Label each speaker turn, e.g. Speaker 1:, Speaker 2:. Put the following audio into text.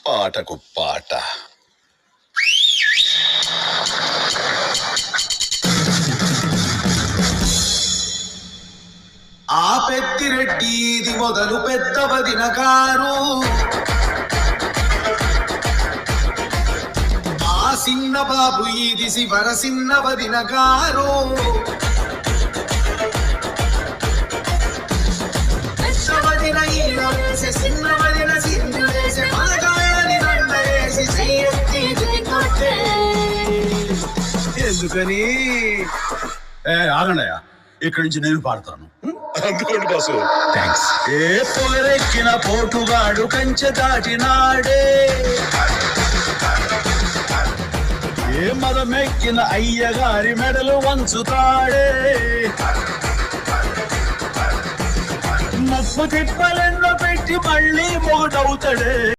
Speaker 1: పాటకు పాట.
Speaker 2: ఆ పెద్దిరెడ్డి ఇది మొదలు పెద్ద వదిన గారు, ఆ సిన్న బాబు ఇది శివర సిన్న వదిన గారు. పెద్ద వదిన ఈల వేసే సిన్న వదిన సింధు వేసే మనగాళ్ళని దండ వేసి చెయ్యెత్తి జైకొట్టే. ఎందుకని
Speaker 1: ఆగండయ్యా, ఇక్కడి నుంచి నేను పాడతాను.
Speaker 3: అందుకోండి బాసు.
Speaker 1: థ్యాంక్స్. ఏ పొగరెక్కిన పోటుగాడు కంచె దాటినాడే, ఏ మదమెక్కిన అయ్యగారి మెడలు వంచుతాడే, ముప్పు తిప్పలెన్నో పెట్టి మళ్ళీ మొగటవుతాడే.